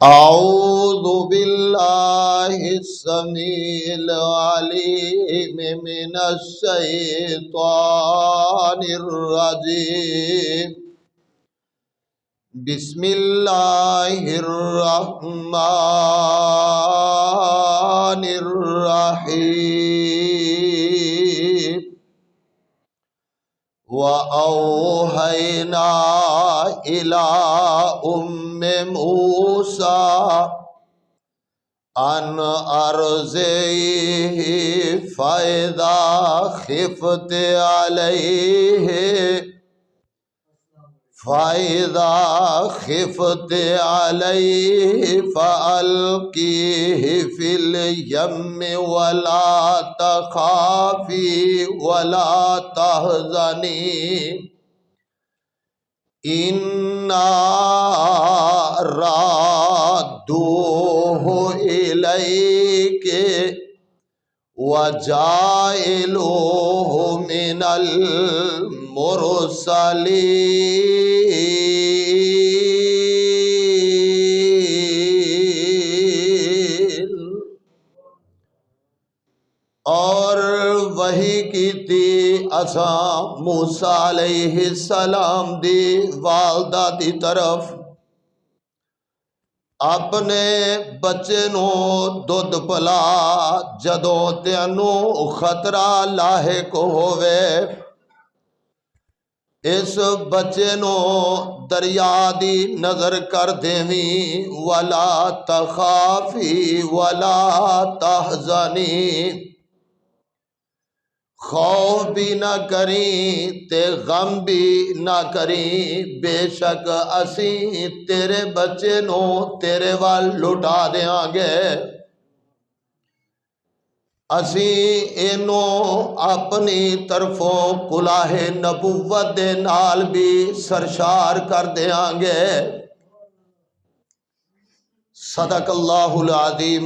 أعوذ بالله السميع العليم من الشيطان الرجيم. بسم الله الرحمن الرحيم. وأوحينا إلى موسى أن أرضعيه فإذا خفت عليه فألقيه في اليم ولا تخافي ولا تحزني إنا رادوه إليك وجاعلوه من المرسلين. اور وحی کی تھی اساں موسیٰ علیہ السلام دی والدہ دی طرف اپنے بچے نو دودھ پلا جدوں تینوں خطرہ لاحق ہووے اس بچے نو دریا دی نظر کر دیویں ولا تخافی ولا تحزنی، خوف بھی نہ کریں تے غم بھی نہ کریں، بے شک اسی تیرے بچے نو تیرے وال لٹا دیاں گے، اسی اینو اپنی طرفوں کلاہ نبوت دے نال بھی سرشار کر دیاں گے۔ صدق اللہ العظیم۔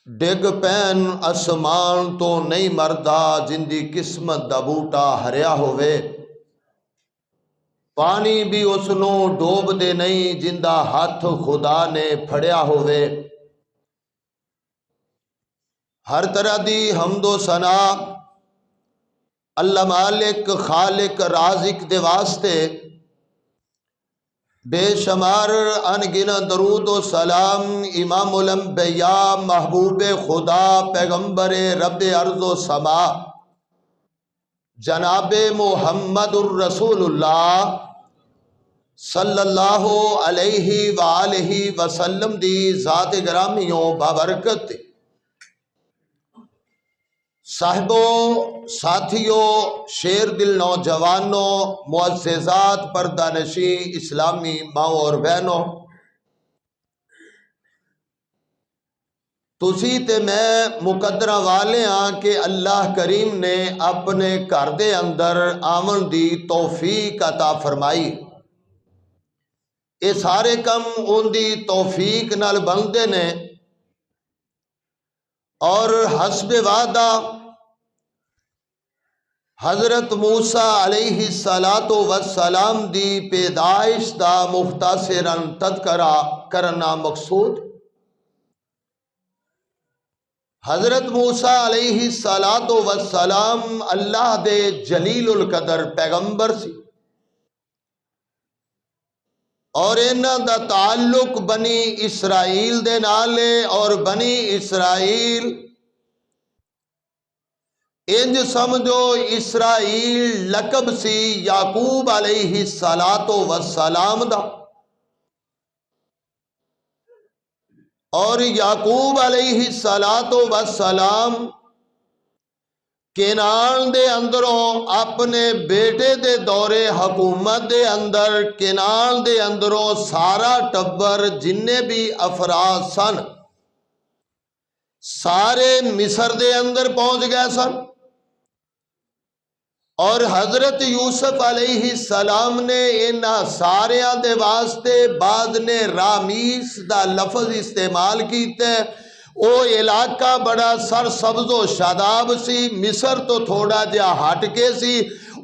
ڈگ پین اسمان تو نہیں مردا جن دی قسمت دا بوٹا ہریا ہوئے، پانی بھی اس نو ڈوب دے نہیں جن دا ہاتھ خدا نے پھڑیا ہوئے۔ ہر طرح دی حمد و ثنا اللہ مالک خالق رازق دے واسطے، بے شمار انگن درود و سلام امام الانبیاء محبوب خدا پیغمبر رب ارض و سما جناب محمد الرسول اللہ صلی اللہ علیہ وآلہ وسلم دی ذات گرامیوں بابرکت صاحبوں، ساتھیوں، شیر دل نوجوانوں، معززات پردہ نشیں اسلامی ماں اور بہنوں، تسی تے میں مقدرہ والے ہاں کہ اللہ کریم نے اپنے گھر دے اندر آمن دی توفیق عطا فرمائی۔ یہ سارے کم ان دی توفیق نال بندے نے، اور حسب وعدہ حضرت موسیٰ علیہ السلام دی پیدائش دا مختصراً تذکرہ کرنا مقصود۔ حضرت موسیٰ علیہ السلام اللہ دے جلیل القدر پیغمبر سی، اور انہاں دا تعلق بنی اسرائیل دے نالے، اور بنی اسرائیل انج سمجھو اسرائیل لقب سی یعقوب علیہ السلام دا، اور یعقوب علیہ السلام کنان دے اندروں اپنے بیٹے دے دورے حکومت دے اندر کنان دے اندروں سارا ٹبر جننے بھی افراد سن سارے مصر دے اندر پہنچ گئے سن، اور حضرت یوسف علیہ السلام نے انہاں ساریاں دے واسطے بعد نے رامیس دا لفظ استعمال کیتے۔ او علاقہ بڑا سرسبز و شاداب سی، مصر تو تھوڑا جا ہٹ کے سی،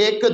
1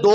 2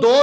2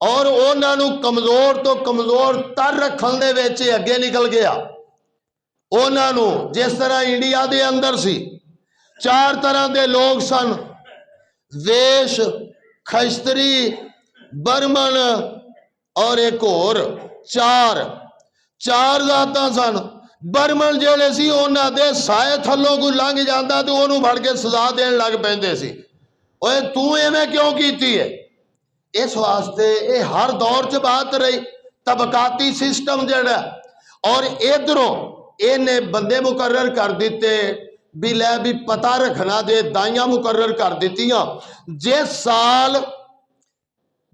اور انہوں نے کمزور تو کمزور تر رکھن دے وچ اگے نکل گیا۔ انہوں نے جس طرح انڈیا دے اندر سی 4 طرح دے لوگ سن، ویش، خشتری، برمن اور ایک اور چار ذاتاں سن۔ برمن جڑے سی انہاں دے سائے تھلوں کو لنگ جاندا تے انہوں بڑھ کے سزا دین لگ پیندے سی، اوے تو ایویں کیوں کیتی ہے؟ اس واسطے اے ہر دور چ بات رہی طبقاتی سسٹم جڑا، اور ادھروں اینے بندے مقرر کر دیتے بھی لے بھی پتہ رکھنا دے، دائیاں مقرر کر دیتیاں۔ جس سال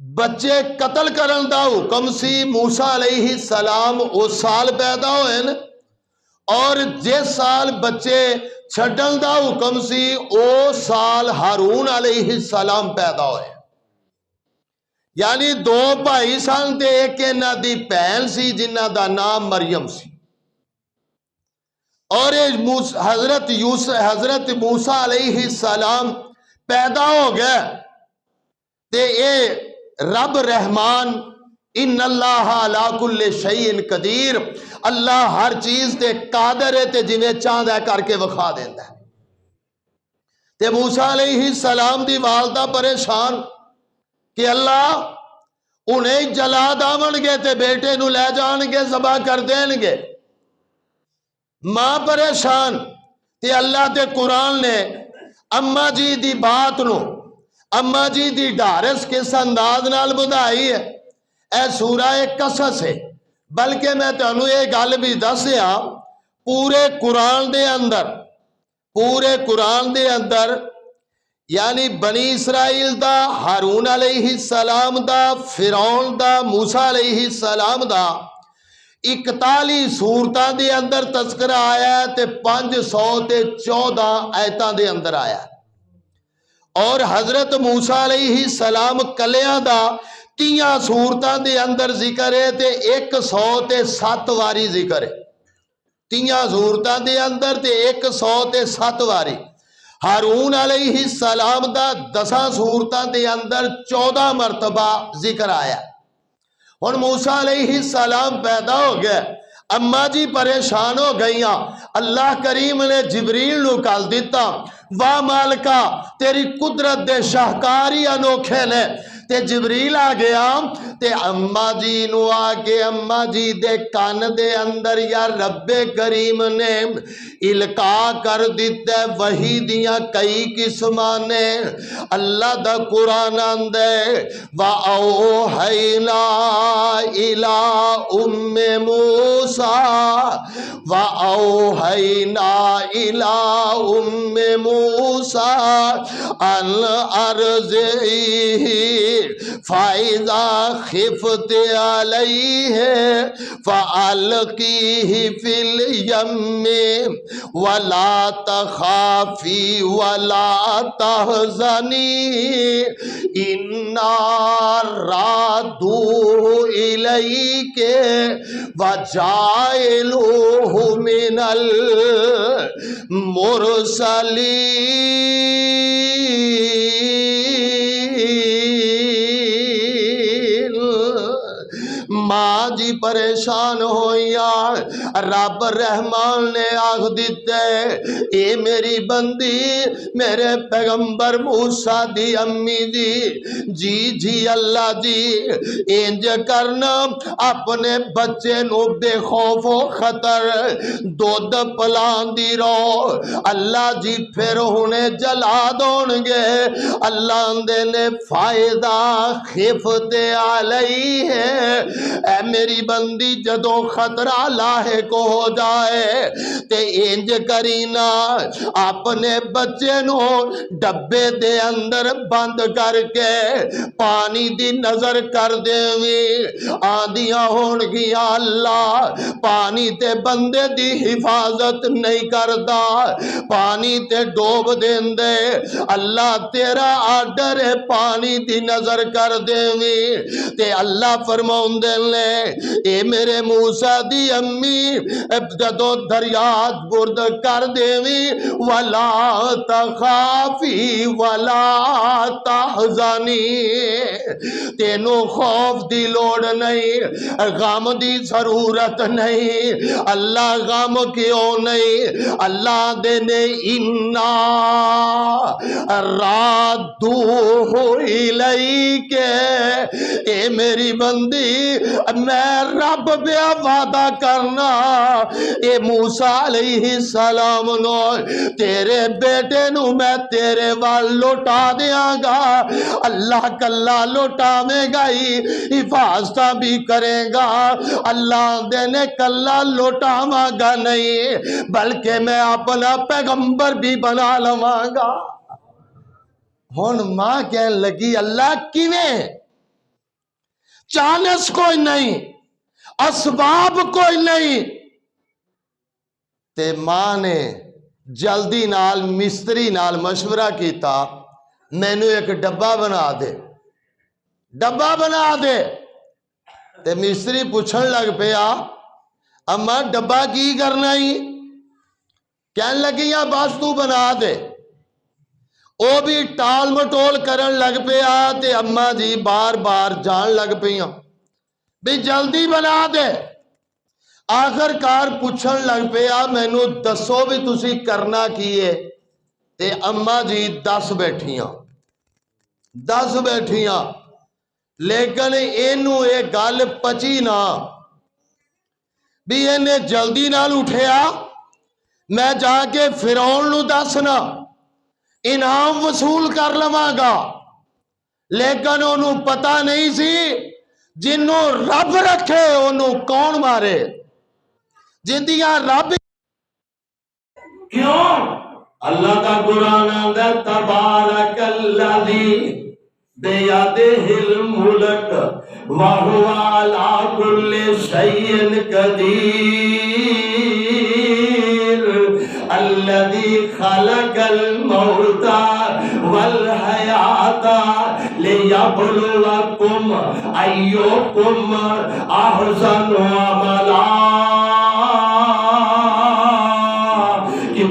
بچے قتل کرن دا حکم سی موسیٰ علیہ السلام اس سال پیدا ہوئے نا، اور جس سال بچے چھڈن دا حکم سی او سال ہارون علیہ السلام پیدا ہوئے۔ یعنی 2 بھائی سن تے ایک انہاں دی بہن سی جنہاں دا نام مریم سی، اور حضرت موسیٰ علیہ السلام پیدا ہو گئے تے اے رب رحمان ان اللہ علی کل شیء قدیر، اللہ ہر چیز تے قادر ہے تے جویں چاہندا ہے کر کے وکھا دیندا ہے۔ تے موسیٰ علیہ السلام دی والدہ پریشان کہ اللہ انہیں جلا داون گے تے بیٹے نو لے جان گے ذبح کر دین گے۔ ماں پریشان تے اللہ تے قرآن نے اماں جی دی بات نو، اماں جی دی ڈارس کس انداز نال بدھائی ہے، اے سورہ قصص ہے۔ بلکہ میں تانوں یہ گل بھی دسیا پورے قرآن دے اندر یعنی بنی اسرائیل دا، ہارون علیہ السلام دا، فرعون دا، موسیٰ علیہ السلام دا 41 سورتاں دے اندر تذکرہ آیا ہے تے 514 آیتاں دے اندر آیا ہے، اور حضرت موسیٰ علیہ السلام کلیاں دا 30 سورتاں دے اندر ذکر ہے تے 107 واری ذکر ہے، 30 سورتاں دے اندر تے 107 واری۔ ہارون علیہ السلام دا 10 سورتاں دے اندر 14 مرتبہ ذکر آیا۔ اور موسیٰ علیہ السلام پیدا ہو گئے، اماں جی پریشان ہو گئیاں، اللہ کریم نے جبریل نو کال دیتا، واہ مالکا تیری قدرت دے شاہکاری انوکھے نے، تے جبریل آ گیا تے اماں جی نو آگے اماں جی دے کان دے اندر یا رب کریم نے القا کر دیتے وحی دیاں کئی قسمانے۔ اللہ دا قرآن آندے وَأَوْحَيْنَا إِلَىٰ أُمِّ مُوسَىٰ وَأَوْحَيْنَا إِلَىٰ أُمِّ مُوسَىٰ أَنْ أَرْضِعِيهِ فَإِذَا خِفْتِ عَلَيْهِ فَأَلْقِيهِ فِي الْيَمِّ وَلَا تَخَافِي وَلَا تَحْزَنِي إِنَّا رَادُوهُ إِلَيْكِ وَجَاعِلُوهُ مِنَ الْمُرْسَلِينَ۔ ماں جی پریشان ہویاں، رب رحمان نے آخ دیتے اے میری بندی میرے پیغمبر موسیٰ دی امی جی اللہ جی انج کرنا اپنے بچے نو بے خوف و خطر دودھ پلان دی رو، اللہ جی پھر انہیں جلا دون گے، اللہ اندے نے فائدہ خفت علیہ ہے، اے میری بندی جدو خطرہ لاحق ہو جائے تے انج کرینا اپنے بچے نو ڈبے دے اندر بند کر کے پانی دی نظر کر دیویں، آندیاں ہون گیا اللہ پانی تے بندے دی حفاظت نہیں کردا، پانی تے ڈوب دین دے، اللہ تیرا آرڈر ہے پانی دی نظر کر دیویں، تے اللہ فرماؤں دے لے اے میرے موسیٰ دی امی جدو دریات برد کر دیوی ولا تخافی ولا تحزنی تینو خوف دی لوڑ نہیں غم دی ضرورت نہیں اللہ غم کیوں نہیں اللہ دینے انا رادوہ الیک اے میری بندی میں رب بیا وعدہ کرنا اے موسیٰ علیہ السلام نو تیرے بیٹے نو میں تیرے وال لوٹا دیاں گا اللہ کلا لوٹاوے گا ہی حفاظت بھی کرے گا اللہ دینے کلا لوٹاواں گا نہیں بلکہ میں اپنا پیغمبر بھی بنا لواں گا ہون ماں کہنے لگی اللہ کیویں چانس کوئی نہیں اسباب کوئی نہیں تے ماں نے جلدی نال مستری نال مشورہ کیتا میں نے ایک ڈبہ بنا دے تے مستری پوچھن لگ پیا اما ڈبہ کی کرنا ہی کہنے لگی یا بس تو بنا دے او بھی ٹال مٹول کرن لگ پیا تے اما جی بار بار جان لگ پیا بھی جلدی بنا دے آخر کار پوچھن لگ پیا میں نو دسو بھی تسی کرنا کیے تے اما جی 10 بیٹھیاں لیکن اینو ایک گل پچی نہ بھی اینے جلدی نال اٹھیا میں جا کے فرعون نو دسنا انعام وصول کر لواں گا لیکن انہوں پتہ نہیں سی جنہوں رب رکھے انہوں کون مارے جندیاں رب کیوں اللہ کا قرآن آندہ تبارک الذی بیدہ الملک وہو علی کل شیء قدیر الذي خلق الموت والحياة ليبلوكم أيكم أحسن عملا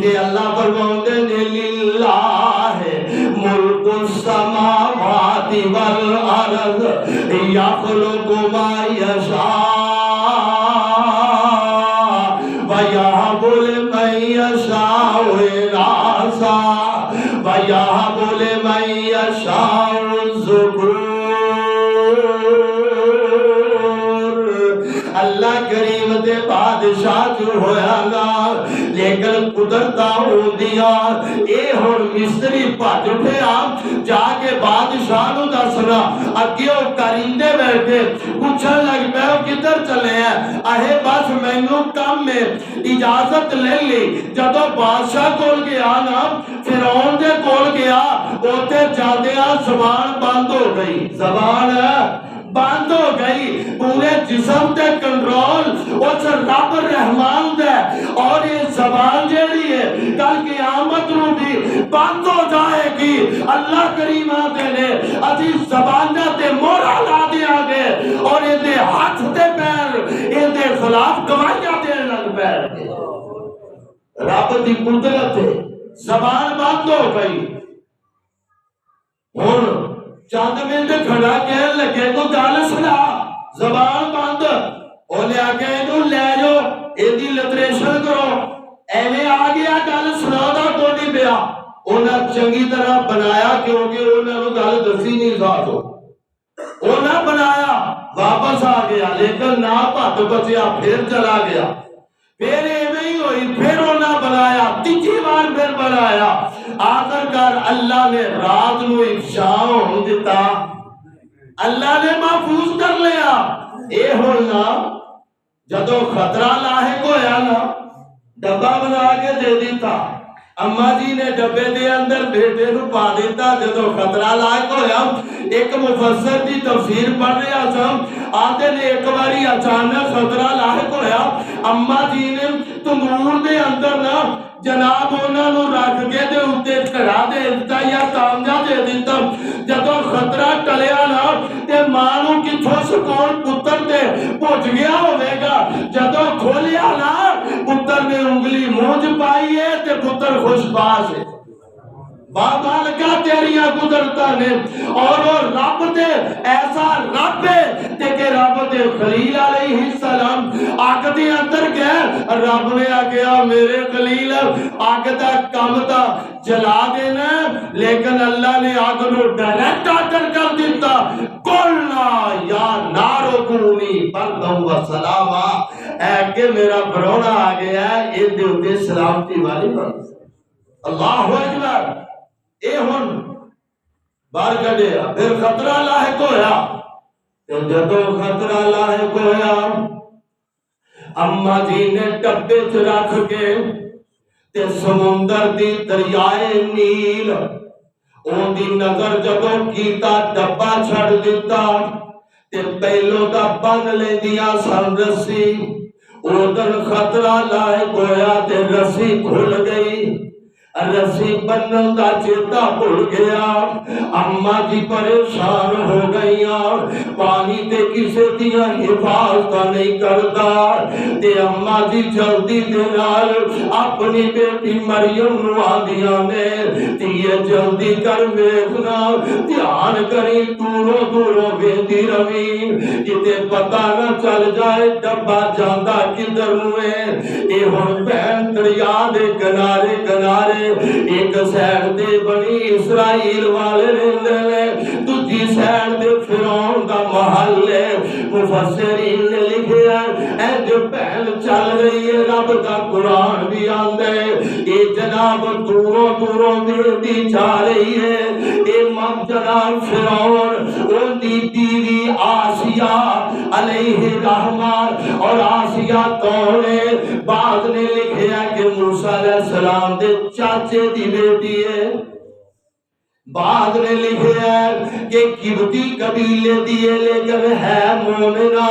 کہ اللہ فرماتے ہیں للہ ملک السماوات والارض یخلق ما یشاء ویہب لمن یشاء اناثا ویہب لمن یشاء الذکور اللہ کریم دے بادشاہ جو ہویا گا لیکن قدرتہ ہو دیا اے ہون مصری پاٹ اٹھیا جا کے بادشاہ نو دسنا اگیو کرندے بیٹھے پوچھن لگ پہ کدھر چلے ہیں اہے بس مینو کم میں اجازت لے لی جدو بادشاہ کول گیا نا فرعون دے کول گیا اوتے جاندیا زبان بند ہو گئی زبان بند ہو گئی پورے جسم تے کنٹرول اس رب رحمان دے اور یہ زبان جیڑی ہے کل قیامت نو بھی بند ہو جائے گی اللہ کریم آتے نے عزیز زبان تے مورا لا دیا گے اور یہ دے ہاتھ دے پیر یہ دے خلاف گواہیاں دے لگ پیر رب دی قدرت ہے زبان بند ہو گئی اور چاند منٹ کھڑا کہنے لگے تو گل سنا زبان بند انہیں آگے انہوں لے جو ایدی لٹریشن کرو ایویں آگیا گل سنا دا کوئی بیا انہیں چنگی طرح بنایا کیونکہ انہوں گل دسی نہیں ساتھو انہیں بنایا واپس آ گیا لیکن نہ پت بچیا پھر چلا گیا پھر ایویں ہی ہوئی پھر انہیں بنایا تیجی بار پھر بنایا آخر کار اللہ نے رات نو ایک شام دیتا اللہ نے محفوظ کر لیا اے ہونا جدو خطرہ لاحق ہویا نا ڈبہ بنا کے دے دیتا اما جی نے ڈبے دے اندر بیٹے نو پا دیتا جدو خطرہ لاحق ہویا ایک مفسر دی تفسیر پڑھ رہا تھا آتے نے ایک باری اچانک خطرہ لاحق ہویا اما جی نے تنور دے اندر نا جناب انہوں نے رکھ کے دے اتے کھڑا دے دیتا یا تانجا دے دیتا جدو خطرہ ٹلیا نا تے مانو کی تھو سکون پتر دے پہنچ گیا ہوئے گا جدو کھولیا نا پتر نے انگلی مونج پائی ہے تے پتر خوش باز ہے بابا لگا تیریاں قدرتاں نے اور وہ رب دے ایسا رب ہے تے کہ رب دے خلیل علیہ السلام آگ دے اندر گئے رب نے آگیا میرے خلیل آگ دا کم دا جلا دینا لیکن اللہ نے آگ نو ڈائریکٹ آرڈر کر دیتا قلنا یا نارو کونی بردم و سلاما اے کہ میرا برونا آگیا ہے یہ دیوتے سلامتی والی بات اللہ اکبر اے ہن بار کڈیا پھر خطرہ لاحق ہویا تے جدوں خطرہ لاحق ہویا اما جی نے ڈبے چ رکھ کے تے سمندر دی دریائے نیل اون دی نظر جدوں کیتا ڈبا چھڑ دیتا تے پہلو دا بن لیندیاں سن رسی ادھر خطرہ لاحق ہویا تے رسی کھل گئی رسی بنن دا چیتا بھول گیا اما جی پریشان ہو گئیاں پانی تے کسے دیا حفاظت نہیں کرتا تے اما جی جلدی دے نال اپنی بیٹی مریم نو آندیاں نے تے جلدی کر ویکھنا دھیان کری دوروں دوروں ویندی روی کتے پتہ نہ چل جائے ڈبا جاندا کدھر نو ہے اے ہن بہن دریا دے کنارے کنارے ایک سیڈ دے بنی اسرائیل والے رہندے نے دوجی سیڈ دے فرعون دا محل ہے مفسرین نے لکھیا اے جو پہل چل رہی ہے رب دا قرآن بھی آندے اے جناب دوروں دوروں دی جا رہی ہے اے مام جناب فرعون ان دی بیوی آسیہ علیہ الرحمن اور آسیہ کون ہے بعد نے لکھیا کہ موسیٰ علیہ السلام دے چاچے دی بیٹی ہے بعد نے لکھیا ہے کہ کبتی قبیلے دیئے لیکن ہے مومنہ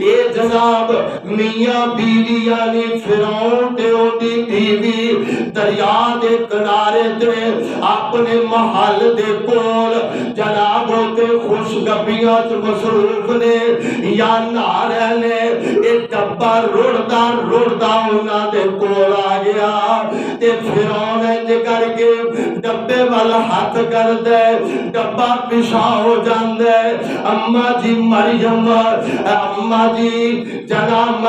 اے جناب میاں بیوی یعنی فرعون تے ان دی بیوی دریا دے کنارے تے اپنے محل دے کول جناب تے خوشگپیاں چ مصروف نے یا نارے نے اے ڈبا روڑدا انہاں دے کول آ گیا تے فرعون نے کر کے ڈبے والا ہاتھ کر دے ڈبا پیشا ہو جاندے اما جی مریم اما جی جناب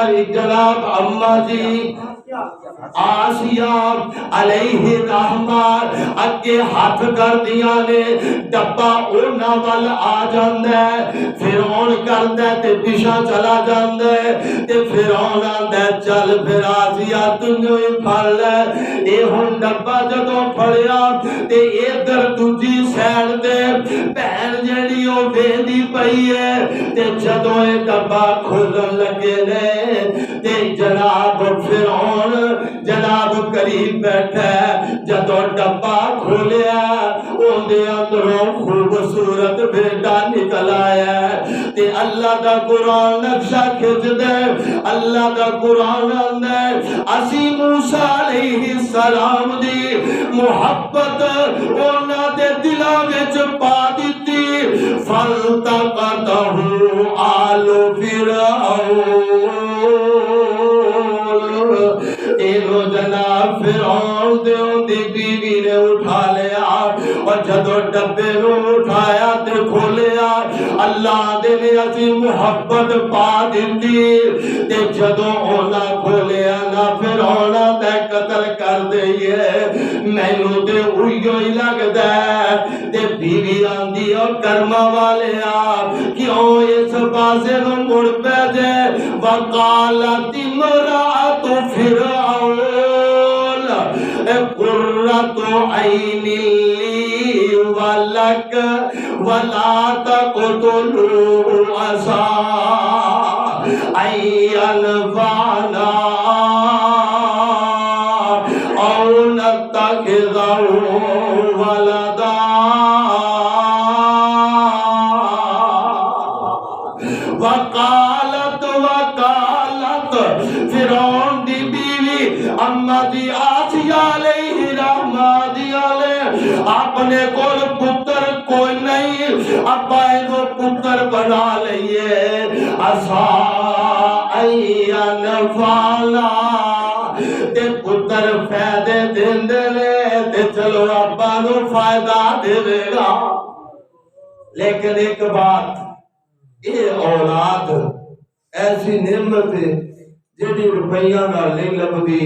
اما جی آسیہ علیہ الرحمن اگے ہاتھ کر دیا نے ڈبا اونا وال آ جاندے فرعون کردے تے پیشا چلا جاندے تے فرعون آندے چل پھر آسیہ تنجو ہی پھڑ لے اے ہن ڈبا جدوں پھڑیا تے ادھر دوجی سیڈ دے بہن جیڑی او ویندی پئی ہے تے جدوں اے ڈبا کھولن لگے نے تے جناب فرعون جناب قریب بیٹھا ہے جدوں ڈبا کھولیا اون دے اندروں خوبصورت بیٹا نکل آیا ہے تے اللہ دا قرآن نقشہ کھچ دے اللہ دا قرآن آندا ہے اسی موسیٰ علیہ السلام دی محبت انہاں دے دلاں وچ پا دتی فالتقطہ آل فرعون اینو جناب فرعون دے دی بیوی نے اٹھا لیا اور جدو ڈبے نو اٹھایا تے کھولیا اللہ دے نے اسی محبت پا دیتی تے جدو اونا کھولیا نا فرعون تے قتل کر دئیے مینوں تے اوہیو ہی لگدا ہے تے بیوی آندی او کرما والیا کیوں اس پاسے نو مڑ پے جے وقالت امرأۃ فرعون قرۃ عین لی ولک ولا تقتلوا عسى ان ينفعنا او نتخذه ولدا وقالت فرعون دی بیوی اما دی آسیہ علیہ الرحمن دی اپنے کول پتر کوئی نہیں، ابا اینو پتر بنا لئیے، اسا این فالا تے پتر فائدے دیندے نے تے چلو ابا نو فائدہ دے گا۔ لیکن ایک بات، یہ اولاد ایسی نعمت ہے جیڑی روپیہ نال نہیں لبدی،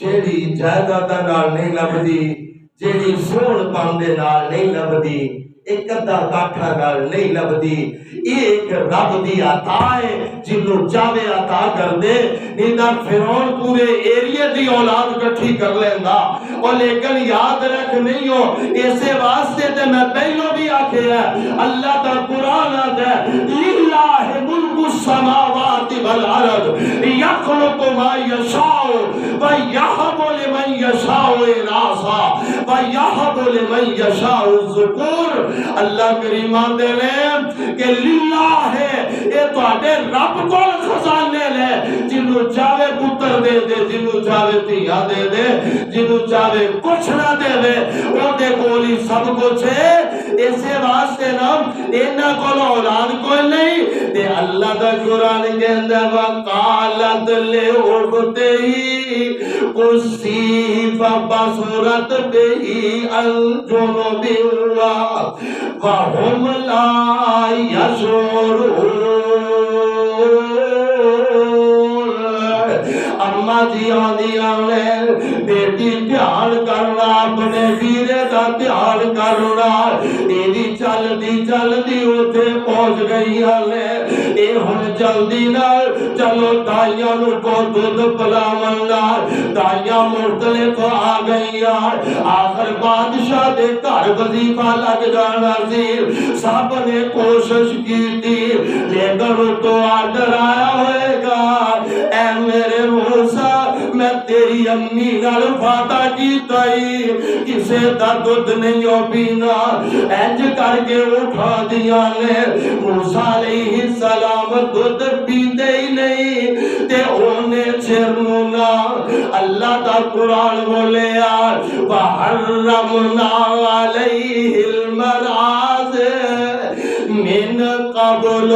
جیڑی جائیداداں نال نہیں لبدی، جیڑی سون پاندے نال نہیں لبدی، ایک ادھا کاٹھا نال نہیں لبدی۔ یہ ایک رب دی عطا ہے جنوں چاہے عطا کر دے، نہیں تاں فرعون پورے ایریے دی اولاد کٹھی کر لیندا۔ اور لیکن یاد رکھ نہیں ہو، اسے واسطے تے میں پہلو بھی آکھے ہے، اللہ دا قرآن آتا ہے للہ ملک السماوات والارض یخلق ما یشاء ویہب لمن یشاء اناثا ویہب لمن یشاء الذکور۔ اللہ کریم آندے نے کہ للہ ہے، اے تواڈے رب کول خزانے لے، جنوں چاہے پتر دے دے، جنوں چاہے دھیاں دے دے، جنوں چاہے کچھ نہ دے دے، او دے کول ہی سب کچھ ہے۔ اسے واسطے نا انہاں کول اولاد کوئی نہیں تے اللہ دا قرآن کہندا وقالت لأختہی قصی فبصرت بہ الجنوب وهم لا يشعرون۔ اماں جی آندیاں نے بیٹی دھیان کرنا، اپنے ویرے دا دھیان کرنا، ایوی چلدی اوتھے پہنچ گئی نے، اے ہن جلدی نال چلو دائیاں نو کو دودھ پلاون نال، دائیاں مختلف آ گئیاں، آخر بادشاہ دے گھر وظیفہ لگ جانا سی، سب نے کوشش کی تھی، لیکن تو آرڈر آیا ہوئے گا، اے میرے موسیٰ میں تیری امی نال وعدہ کیتا ہی کسے دا دودھ نہیں ہو پینا، انج کر کے اٹھا دیا نے۔ موسیٰ علیہ السلام دودھ پیندے ہی نہیں تے اونے چھرنونا۔ اللہ دا قرآن بولے وَحَرَّمْنَا عَلَيْهِ الْمَرَاضِعَ مِنْ قَبْلُ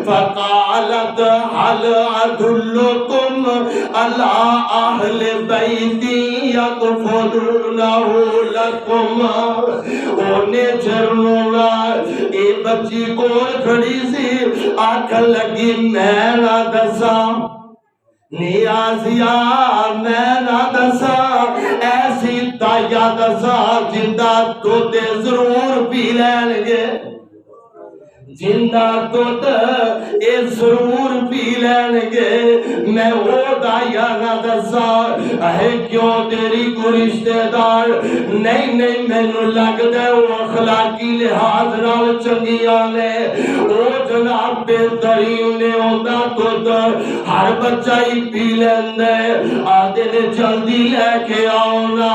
فَقَالَتْ هَلْ أَدُلُّكُمْ عَلَىٰ أَهْلِ بَيْتٍ يَكْفُلُونَهُ لَكُمْ۔ اونے چھرنونا، اے بچی کول کھڑی سی، آنکھ لگی میں نہ دساں نیازیا، میں نہ دساں ایسی تایا دساں جندہ دودھ ضرور پی لین گے، جندہ دودھ اے ضرور پی لین گے، میں وہ دایا نہ دساں۔ اے کیوں تیری کو رشتہ دار نہیں میں نو لگ دے وہ اخلاقی لحاظ نال چنگیاں نے، وہ جناب بہترین نے ہوندہ دودھ ہر بچہ ہی پی لین دے، آدھے نے جلدی لے کے آؤنا،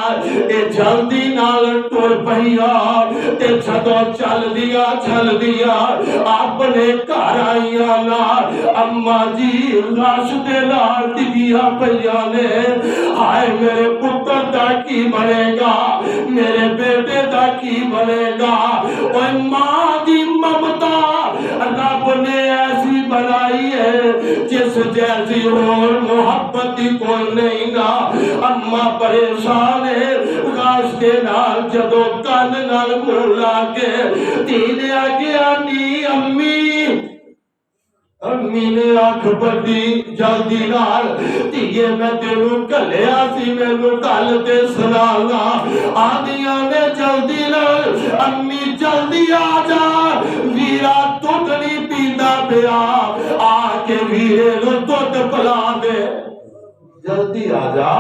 اے جلدی نال ٹور پہیا تے چھتو چل دیا اپنے گھر آئیاں نال، اماں جی لاش دے نال ڈگیا پئیاں نے، ہائے میرے پتر دا کی بنے گا، میرے بیٹے دا کی بنے گا۔ اوہ ماں دی ممتا رب نے ایسی بنائی ہے جس جیسی اور محبت کوئی نہیں گا۔ اماں پریشان ہے، لاش دے نال جدو کن نال مولا کے تینے آگے آنی امی نے آنکھ بڑی جلدی نال تیئے میں تینوں کلیا سی میں نو کل تے سنانا، آدیاں نے جلدی نال امی جلدی آجا، ویرا دودھ نہیں پیندا پیا، آکے ویرے نو دودھ پلا دے، جلدی آجا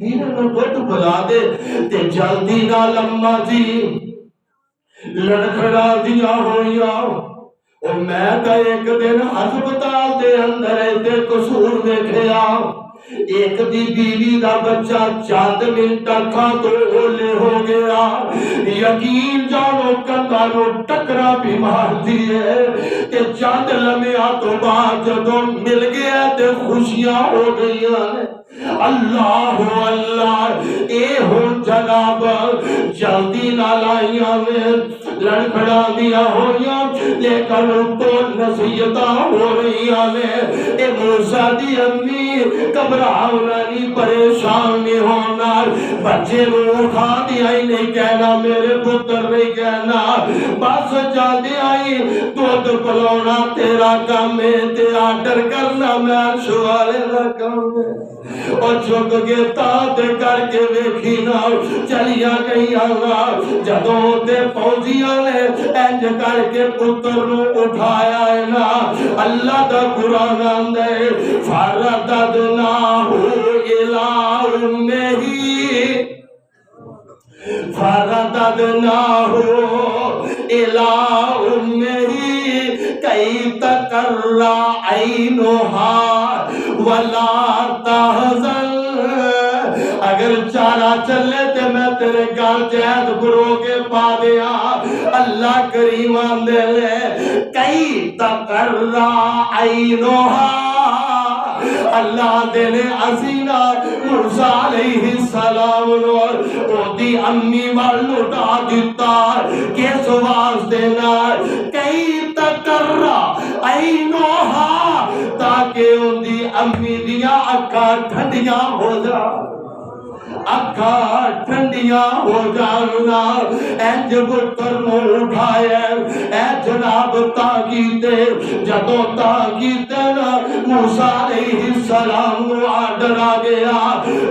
ویرے نو دودھ پلا دے، تے جلدی نال اماں جی لڑکھڑا دیا ہویا۔ اور میں تا ایک دن ہسپتال دے اندر ایتے قصور دیکھیا، ایک دی بیوی دا بچہ چاند منٹ اکھاں تو ہولے ہو گیا، یقین جانو کندانو ٹکرا بیمار دیئے تے چاند لمحہ تو بعد جدوں مل گیا تے خوشیاں ہو گئیاں، اللہ اللہ اے ہوں جناب جلدی نال آئیاں میں لڑکھڑا دیا ہویاں لیکن تو نصیحتاں ہو رہیاں میں اے موسیٰ دی امی گھبراؤنا نہیں پریشان نہیں ہونا بچے نو اٹھا دیا ہی نہیں کہنا میرے پتر نہیں کہنا بس جاندی آئی دودھ پلاونا تیرا کام ہے تے آرڈر کرنا میں عرش والے دا کام ہے اور جھک کے تاتے کر کے ویکھی نا چلیا گئی آگا جدوں تے پہنچیاں نے انج کر کے پتر نو اٹھایا ہے نا اللہ دا قرآن آندے فرددناہ الی امہ فرددناہ الی امہ کئی تقر عینہا ولا تحزن اگر چارہ چلے تے میں تیرے گال جہد برو کے پا دیا اللہ کریم آندے لے کئی تقر عینہا اللہ دینے عزینا موسیٰ علیہ السلام او دی امی والوٹا دیتا کیس واس دینا کئی تقرہ عینوہا تاکہ ان دی امی دیا اکھا ٹھنڈیاں ہو جا اکھا ٹھنڈیاں ہو جانا اے جب کرنو اٹھائے اے جناب تاکیتے جدو تاکیتے نا موسیٰ علیہ السلام آڈر آ گیا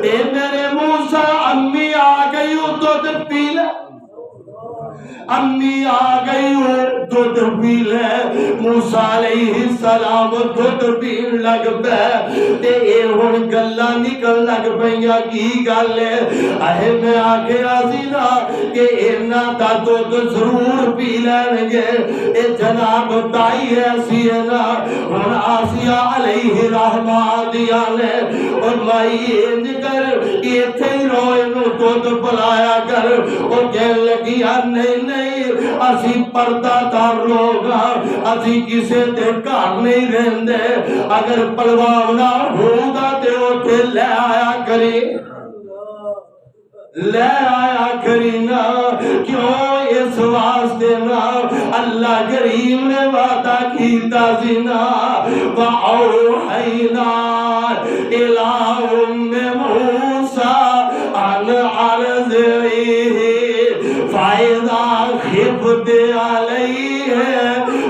اے میرے موسیٰ امی آ گئی ہو دودھ پی لے امی آ گئی ہو دودھ پی لے موسیٰ علیہ السلام دودھ پین لگ پہ تے اے ہون گلہ نکل لگ پہنیا کی گل ہے اے میں آگے آزینا کہ اینا دا دودھ ضرور پی لین گے اے جناب تائی ایسی ہے نا ہون آسیہ علیہ رحمہ دیا لے اور مائی انج کر یہ تھے روئے نو دودھ پلایا کر اور کہن لگیا نہیں اسی پردہ دار لوگا اسی کسے تے کار نہیں رہندے اگر پلوانا ہوگا تے اٹھے لے آیا کری لے آیا کرینا کیوں اس واسطے نا اللہ کریم نے وعدہ کیتا زنا وَأَوْحَيْنَا إِلَىٰ أُمِّ مُوسَىٰ أَنْ أَرْضِعِهِ فَإِذَا خِفْتِ عَلَيْهِ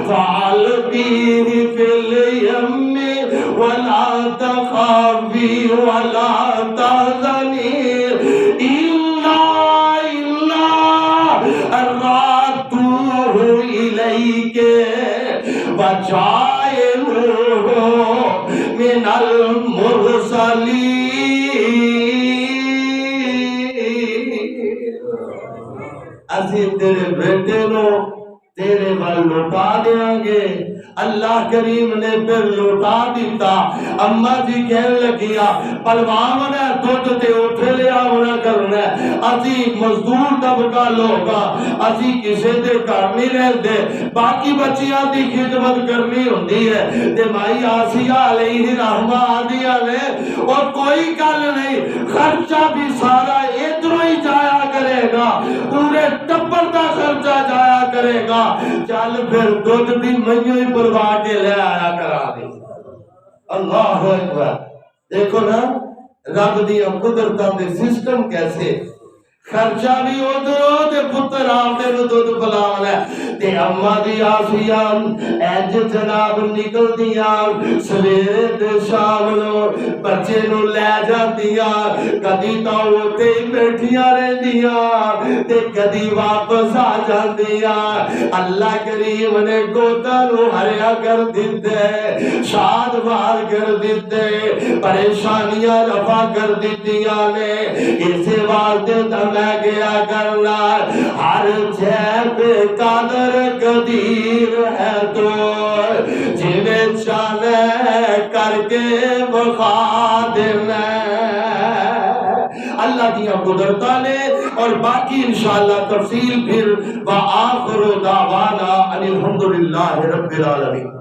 فَأَلْقِيهِ فِي الْيَمِّ وَلَا تَخَافِي وَلَا تَحْزَنِي من المرسلین اسی تیرے بیٹے نو تیرے وال لوٹا دیں گے اللہ کریم نے پھر لوٹا دیتا اما جی کہن لگیا پلوان نے دودھ تے اٹھے لیا ہونا کرنا اسی مزدور طبقہ لوگا اسی کسے دے کار نہیں رہتے باقی بچیاں دی خدمت کرنی ہوندی ہے تے مائی آسیہ علیہ رحمہ آدیا لے اور کوئی کل نہیں خرچہ بھی سارا ادھروں ہی جایا کرے گا پورے ٹبر دا خرچہ جایا کرے گا چل پھر دودھ بھی مئیوں ہی بلوا کے لے آیا کرا دی اللہ اکبر دیکھو نا رب دیا قدرتاں دے سسٹم کیسے خرچہ بھی ادھر ہو تے پتر آپ دے نو دودھ پلاونا ہے تے اما دی آسیہ اج جناب نکل دیا سویرے تے شام نو بچے نو لے جاندیا کدی تا اوتے ہی بیٹھیاں رہندیاں تے کدی واپس آ جاندیا اللہ کریم نے گودا نو ہریا کر دتے شاد بار کر دتے پریشانیاں رفع کر دتیاں نے اسے واسطے میں گیا کرنا ہر جے پہ قادر قدیر ہے تو جنہیں چاہنے کر کے بخا دینا اللہ دیا قدرتہ نے اور باقی انشاءاللہ تفصیل پھر وآخر دعوانا ان الحمدللہ رب العالمین